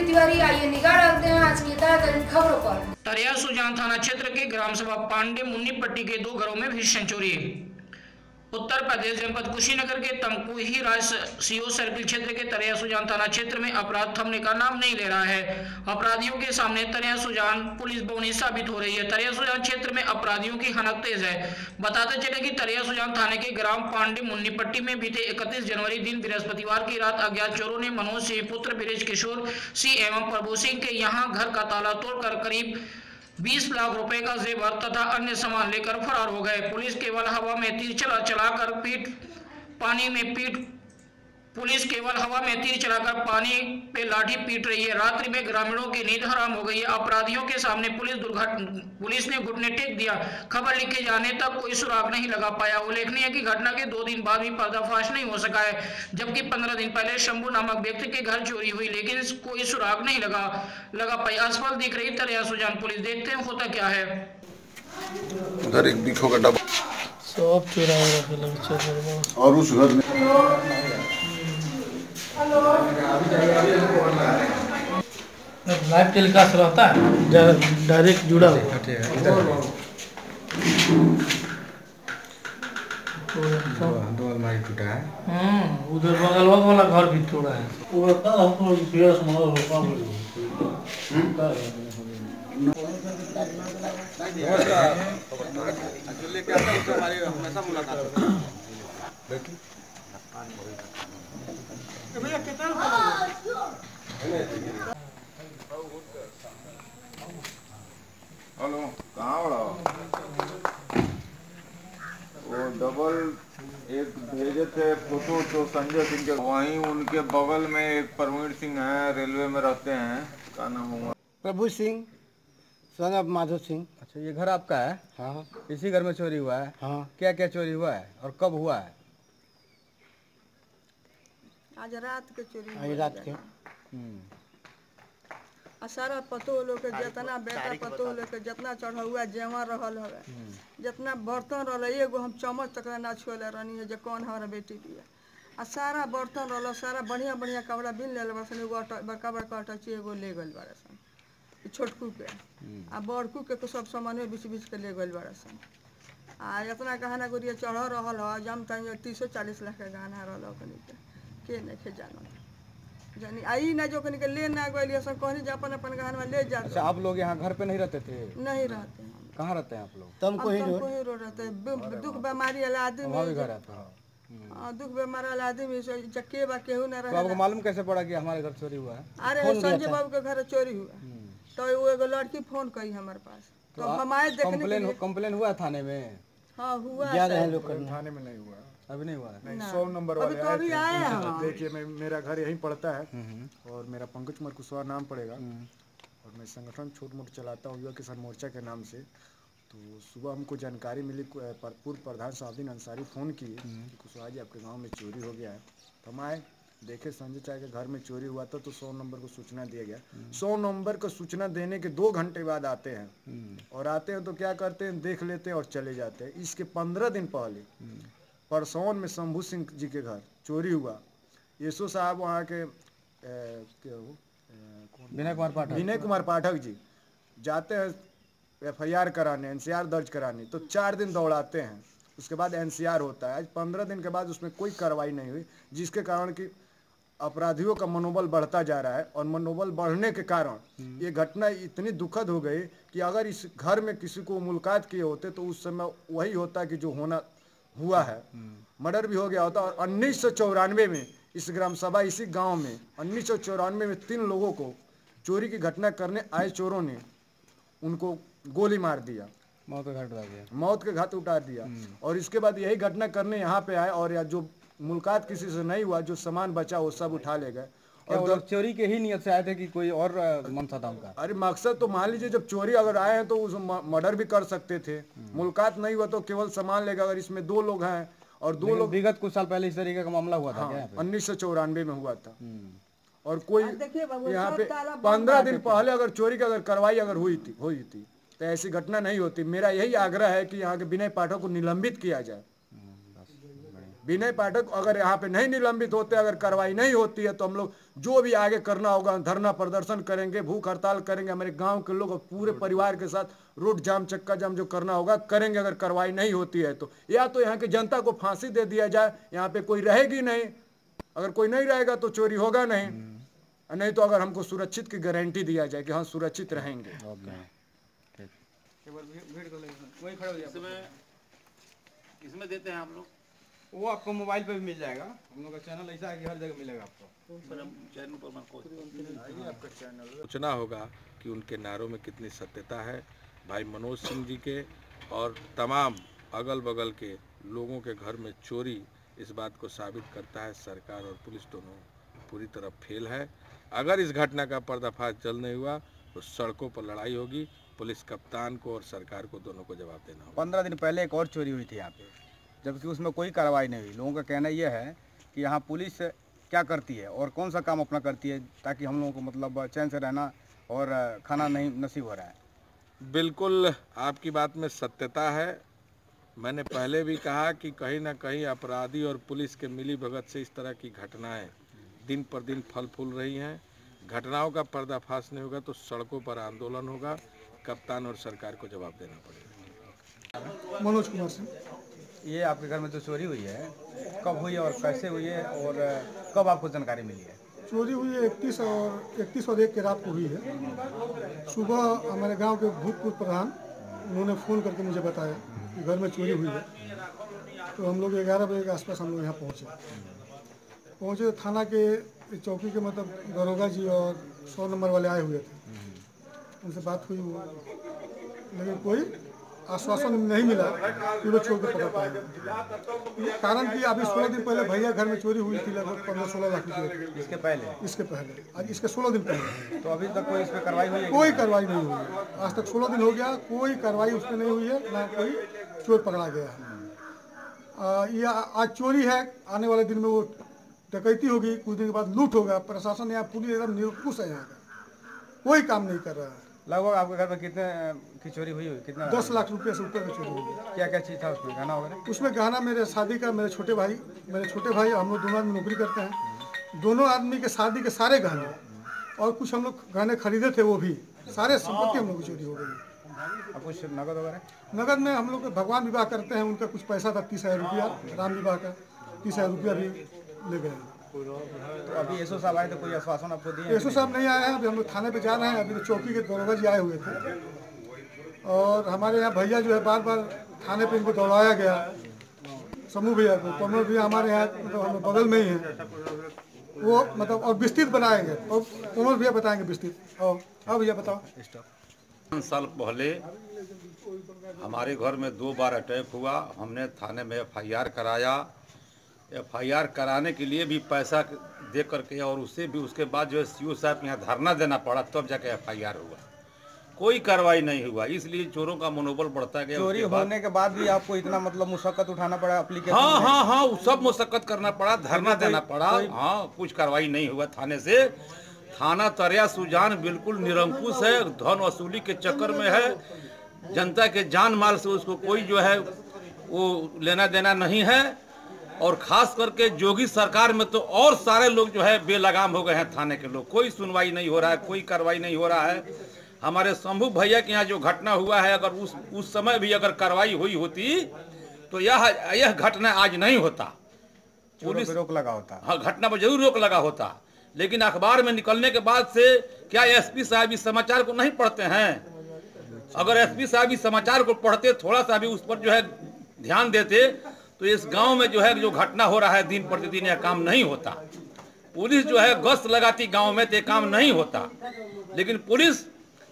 तिवारी, आइए निगाह डालते हैं आज की ताज़ा खबरों पर। तरिया सुजान थाना क्षेत्र के ग्राम सभा पांडे मुन्नी पट्टी के 2 घरों में भीषण चोरी। उत्तर प्रदेश जनपद कुशीनगर के तमकुही राज सीओ सर्किल क्षेत्र के तरिया सुजान थाना क्षेत्र में अपराध थमने का नाम नहीं ले रहा है। अपराधियों के सामने तरिया सुजान पुलिस बौनी साबित हो रही है। तरिया सुजान क्षेत्र में अपराधियों की हनक तेज है। बताते चले कि तरिया सुजान थाने के ग्राम पांडे मुन्नी पट्टी में बीते 31 जनवरी दिन बृहस्पतिवार की रात अज्ञात चोरों ने मनोज सिंह पुत्र ब्रिज किशोर सिंह एवं प्रभु सिंह के यहाँ घर का ताला तोड़कर करीब 20 लाख रुपए का जेवर तथा अन्य सामान लेकर फरार हो गए। पुलिस केवल हवा में तीर चलाकर पानी पे लाठी पीट रही है। रात्रि में ग्रामीणों की नींद हराम हो गई है। अपराधियों के सामने पुलिस ने घुटने टेक दिया। खबर लिखे जाने तक कोई सुराग नहीं लगा पाया। उल्लेखनीय है कि घटना के 2 दिन बाद भी पर्दाफाश नहीं हो सका है, जबकि 15 दिन पहले शंभू नामक व्यक्ति के घर चोरी हुई, लेकिन कोई सुराग नहीं लगा पाई। असफल दिख रही तरिया सुजान पुलिस। देखते हैं होता क्या है। उधर एक बिखो का डब्बा सब चुरा रखा और उस घर में लाइव टेलीकास्ट रहता है, डायरेक्ट जुड़ा हुआ दो अलमारी टूटा है। उधर बगल वाला घर भी टूटा है। हमेशा मुलाकात हेलो, कहाँ बड़ा वो डबल एक भेजे थे फोटो तो संजय सिंह के, वहीं उनके बगल में एक परमवीर सिंह है, रेलवे में रहते हैं, क्या नाम होगा, प्रभु सिंह सन ऑफ माधव सिंह। अच्छा, ये घर आपका है? हाँ। इसी घर में चोरी हुआ है? हाँ। क्या क्या चोरी हुआ है और कब हुआ है? आज रात के चोरी। आज रात के। सारा पतो लोग के जितना बेटा पतो लोग के जितना चढ़ा हुआ जेवर रहल है, जितना बर्तन रहल, एगो हम चम्मच तक ना छुएले रहनी है जे कौन हमारा बेटी दिया। आ सारा बर्तन रहल, सारा बढ़िया बढ़िया कपड़ा बिन ले बसन, एगो बड़का बड़का अटैची एगो ले गइल बारे सन छोटकू के, आ बड़कू के सब सामान बीच बीच के ले गइल बारे सन। आ इतना गहना गुड़िया चढ़ रहल है, जम तक 30-40 लाख के गहना रहल के नहीं जानो जानी आई ना जो कहीं के ले ना गए सब कहनी जो अपन अपन गहना ले जा। अच्छा, आप लोग यहाँ घर पे नहीं रहते थे? नहीं रहते। कहाँ रहते हैं आप लोग? तुमको ही रहते हैं। दुख बीमारी वाला आदमी घर आता है, दुख बीमारी वाला आदमी चक्के बा केहू ना रहे। तो आपको मालूम कैसे पड़ा कि हमारे घर चोरी हुआ है? अरे संजय बाबू के घर चोरी हुआ तो वो एगो लड़की फोन कही हमारे पास, तो हम आए देखने। कंप्लेन हुआ थाने में? हाँ हुआ। थाने में नहीं हुआ, अभी नहीं हुआ नहीं। 100 नंबर वाले तो अभी आए हैं। देखिए, मेरा घर यहीं पड़ता है और मेरा पंकज कुमार कुशवाहा नाम पड़ेगा और मैं संगठन छोट मोट चलाता हूँ युवा किसान मोर्चा के नाम से। तो सुबह हमको जानकारी मिली, पूर्व प्रधान साहबीन अंसारी फ़ोन किए कि कुशवाहा जी आपके गांव में चोरी हो गया है। तो हम आए, देखे संजय चाय के घर में चोरी हुआ था, तो 100 नंबर को सूचना दिया गया। 100 नंबर को सूचना देने के 2 घंटे बाद आते हैं और आते हैं तो क्या करते हैं, देख लेते हैं और चले जाते हैं। इसके 15 दिन पहले परसौन में शंभू सिंह जी के घर चोरी हुआ। यशो साहब वहाँ के विनय कुमार पाठक जी जाते हैं FIR कराने, NCR दर्ज कराने, तो 4 दिन दौड़ाते हैं, उसके बाद NCR होता है। आज 15 दिन के बाद उसमें कोई कार्रवाई नहीं हुई, जिसके कारण कि अपराधियों का मनोबल बढ़ता जा रहा है। और मनोबल बढ़ने के कारण ये घटना इतनी दुखद हो गई कि अगर इस घर में किसी को मुलाकात किए होते तो उस समय वही होता कि जो होना हुआ है, मर्डर भी हो गया होता। और 1994 में इस ग्राम सभा इसी गांव में 1994 में 3 लोगों को चोरी की घटना करने आए चोरों ने उनको गोली मार दिया, मौत के घाट उतार दिया। और इसके बाद यही घटना करने यहाँ पे आए और या जो मुलाकात किसी से नहीं हुआ, जो सामान बचा वो सब उठा ले गए। और चोरी के ही नियत से आए थे कि कोई और मनसा था उनका? अरे मकसद तो मान लीजिए, जब चोरी अगर आए हैं तो उस मर्डर भी कर सकते थे। मुलाकात नहीं हुआ तो केवल सामान लेगा। अगर इसमें 2 लोग हैं और 2 लोग विगत कुछ साल पहले इस तरीके का मामला हुआ था क्या? 1994 में हुआ था। और कोई यहाँ पे 15 दिन पहले अगर चोरी की अगर कार्रवाई अगर हुई थी तो ऐसी घटना नहीं होती। मेरा यही आग्रह है कि यहाँ के विनय पाठक को निलंबित किया जाए, विनय पाठक अगर यहाँ पे नहीं निलंबित होते, अगर कार्रवाई नहीं होती है, तो हम लोग जो भी आगे करना होगा, धरना प्रदर्शन करेंगे, भूख हड़ताल करेंगे, हमारे गांव के लोग पूरे परिवार के साथ रोड जाम, चक्का जाम जो करना होगा करेंगे, अगर कार्रवाई नहीं होती है तो। या तो यहाँ की जनता को फांसी दे दिया जाए, यहाँ पे कोई रहेगी नहीं, अगर कोई नहीं रहेगा तो चोरी होगा नहीं तो अगर हमको सुरक्षित की गारंटी दिया जाए कि हाँ सुरक्षित रहेंगे। इसमें देते हैं हम लोग, वो आपको मोबाइल पे भी मिल जाएगा। हम लोग का चैनल ऐसा है कि हर जगह मिलेगा आपको। सोचना होगा कि उनके नारों में कितनी सत्यता है। भाई मनोज सिंह जी के और तमाम अगल बगल के लोगों के घर में चोरी इस बात को साबित करता है सरकार और पुलिस दोनों पूरी तरह फेल है। अगर इस घटना का पर्दाफाश जल्द नहीं हुआ तो सड़कों पर लड़ाई होगी। पुलिस कप्तान को और सरकार को दोनों को जवाब देना होगा। 15 दिन पहले एक और चोरी हुई थी यहाँ पे, जबकि उसमें कोई कार्रवाई नहीं हुई। लोगों का कहना यह है कि यहाँ पुलिस क्या करती है और कौन सा काम अपना करती है ताकि हम लोगों को मतलब चैन से रहना और खाना नहीं नसीब हो रहा है। बिल्कुल आपकी बात में सत्यता है। मैंने पहले भी कहा कि कहीं ना कहीं अपराधी और पुलिस के मिली भगत से इस तरह की घटनाएं दिन पर दिन फल फूल रही हैं। घटनाओं का पर्दाफाश नहीं होगा तो सड़कों पर आंदोलन होगा। कप्तान और सरकार को जवाब देना पड़ेगा। मनोज कुमार सिंह। ये आपके घर में जो चोरी हुई है कब हुई और कैसे हुई है और कब आपको जानकारी मिली है? चोरी हुई है 31 और 1 के रात को हुई है। सुबह हमारे गांव के भूतपूर्व प्रधान उन्होंने फ़ोन करके मुझे बताया कि घर में चोरी हुई है। तो हम लोग 11 बजे के आसपास हम लोग यहाँ पहुँचे। थाना के चौकी के मतलब दरोगा जी और 100 नंबर वाले आए हुए थे। उनसे बात हुई वो, लेकिन कोई आश्वासन नहीं मिला कि वो छोड़ के पकड़ पाएंगे। कारण कि अभी 16 दिन पहले भैया घर में चोरी हुई थी, लगभग 15-16 लाख रुपये। इसके पहले आज इसके 16 दिन पहले। तो अभी तक कोई इस पर कार्रवाई हुई है? कोई कार्रवाई नहीं हुई है। आज तक 16 दिन हो गया, कोई कार्रवाई उसमें नहीं हुई है, ना कोई चोर पकड़ा गया है। ये आज चोरी है, आने वाले दिन में वो डकैती होगी, कुछ दिन के बाद लूट होगा। प्रशासन यहाँ पुलिस एकदम निरंकुश है, यहाँ का कोई काम नहीं कर रहा है। लगभग आपके घर में कितने की चोरी हुई? कितना? 10 लाख रुपये से ऊपर की चोरी हुई। क्या क्या चीज़ था उसमें? गहना वगैरह? उसमें गहना मेरे शादी का, मेरे छोटे भाई हम लोग दोनों आदमी नौकरी करते हैं। दोनों आदमी के शादी के सारे गहने और कुछ हम लोग गहने खरीदे थे, वो भी सारे संपत्ति हम लोग की चोरी हो गई। और कुछ नगद वगैरह? नगद में हम लोग भगवान विवाह करते हैं, उनका कुछ पैसा था 30,000 रुपया, राम विवाह का 30,000 रुपया भी ले गए। तो अभी एसओ साहब आए तो कोई आश्वासन आपको दिए? एसओ साहब नहीं आए हैं, अभी हम लोग थाने पे जा रहे हैं। अभी तो चौकी के दरोगा जी आए हुए थे और हमारे यहाँ भैया जो है बार बार थाने पे इनको दौड़ाया गया, समूह भैया को। कमल भैया हमारे यहाँ मतलब हमें बगल में ही है, वो मतलब और विस्तृत बनाएंगे और कमल भैया बताएंगे विस्तृत। और हाँ भैया बताओ। 5 साल पहले हमारे घर में 2 बार अटैक हुआ। हमने थाने में FIR कराया। FIR कराने के लिए भी पैसा दे करके और उसके बाद जो है CO साहब के यहाँ धरना देना पड़ा, तब जाके FIR हुआ। कोई कार्रवाई नहीं हुआ, इसलिए चोरों का मनोबल बढ़ता गया। चोरी होने के बाद भी आपको इतना मतलब मुशक्कत उठाना पड़ा? एप्लीकेशन? हाँ, सब मुशक्कत करना पड़ा, धरना देना पड़ा। हाँ, कुछ कार्रवाई नहीं हुआ थाने से। थाना तरिया सुजान बिल्कुल निरंकुश है, धन वसूली के चक्कर में है। जनता के जान माल से उसको कोई जो है वो लेना देना नहीं है। और खास करके जोगी सरकार में तो और सारे लोग जो है बेलगाम हो गए हैं। थाने के लोग, कोई सुनवाई नहीं हो रहा है, कोई कार्रवाई नहीं हो रहा है। हमारे शंभू भैया के यहाँ जो घटना हुआ है, अगर उस समय भी अगर कार्रवाई हुई होती तो यह घटना आज नहीं होता। पुलिस रोक लगा होता। हाँ, घटना पर जरूर रोक लगा होता। लेकिन अखबार में निकलने के बाद से क्या SP साहब इस समाचार को नहीं पढ़ते हैं? अगर SP साहब इस समाचार को पढ़ते, थोड़ा सा भी उस पर जो है ध्यान देते, तो इस गांव में जो है जो घटना हो रहा है दिन प्रतिदिन, यह काम नहीं होता। पुलिस जो है गश्त लगाती गांव में, तो ये काम नहीं होता। लेकिन पुलिस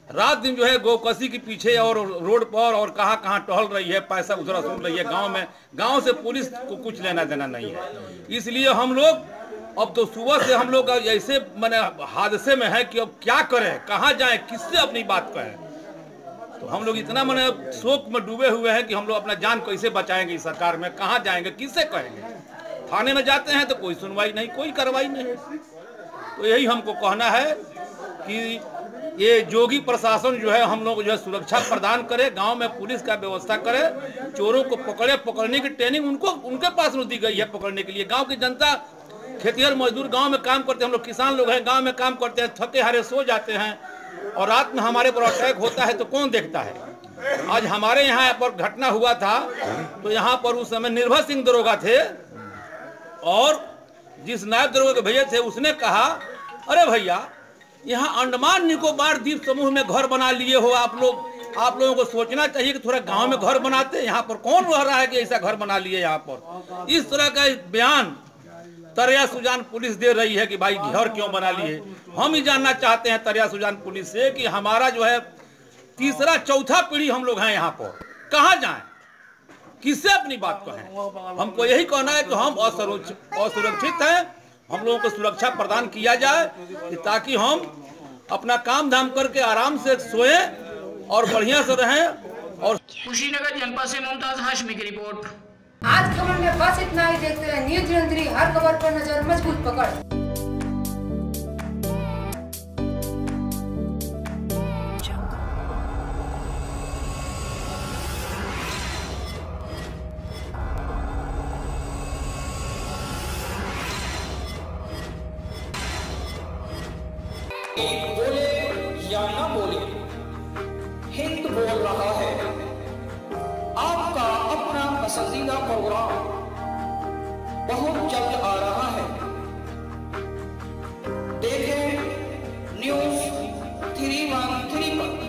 रात दिन जो है गोकसी के पीछे और रोड पर और कहाँ टहल रही है, पैसा उधर सुन रही है गांव में। गांव से पुलिस को कुछ लेना देना नहीं है। इसलिए हम लोग अब तो सुबह से हम लोग ऐसे मैंने हादसे में है कि अब क्या करें, कहाँ जाएं, किससे अपनी बात कहें। तो हम लोग इतना मैंने शोक में डूबे हुए हैं कि हम लोग अपना जान कैसे बचाएंगे इस सरकार में, कहाँ जाएंगे, किससे कहेंगे। थाने में जाते हैं तो कोई सुनवाई नहीं, कोई कार्रवाई नहीं। तो यही हमको कहना है कि ये जोगी प्रशासन जो है हम लोग जो है सुरक्षा प्रदान करे, गांव में पुलिस का व्यवस्था करे, चोरों को पकड़ने की ट्रेनिंग उनके पास दी गई है पकड़ने के लिए। गांव की जनता, खेतिहर मजदूर गांव में काम करते हैं, हम लोग किसान लोग हैं, गांव में काम करते हैं, थके हारे सो जाते हैं और रात में हमारे पर अटैक होता है तो कौन देखता है। आज हमारे यहाँ पर घटना हुआ था तो यहाँ पर उस समय निर्भय सिंह दरोगा थे और जिस नायब दरोगा को भेजे थे उसने कहा, अरे भैया यहाँ अंडमान निकोबार द्वीप समूह में घर बना लिए हो आप लोगों को सोचना चाहिए कि थोड़ा गांव में घर बनाते। यहाँ पर कौन रह रहा है कि ऐसा घर बना लिए यहाँ पर। इस तरह का बयान तरिया सुजान पुलिस दे रही है कि भाई घर क्यों बना लिए। हम ही जानना चाहते हैं तरिया सुजान पुलिस से कि हमारा जो है तीसरा चौथा पीढ़ी हम लोग हैं यहाँ पर, कहाँ जाएं, किससे अपनी बात कहें। हमको यही कहना है कि हम असुरक्षित हैं, हम लोगों को सुरक्षा प्रदान किया जाए ताकि हम अपना काम धाम करके आराम से सोएं और बढ़िया से रहें। और कुशीनगर जनपद से मुमताज हाशमी की रिपोर्ट। आज खबर में बस इतना ही। देखते रहे न्यूज निरंतरी, हर खबर पर नजर, मजबूत पकड़। बोले या ना बोले, हिंद बोल रहा है। आपका अपना पसंदीदा प्रोग्राम बहुत जल्द आ रहा है। देखें न्यूज़ 313 पर।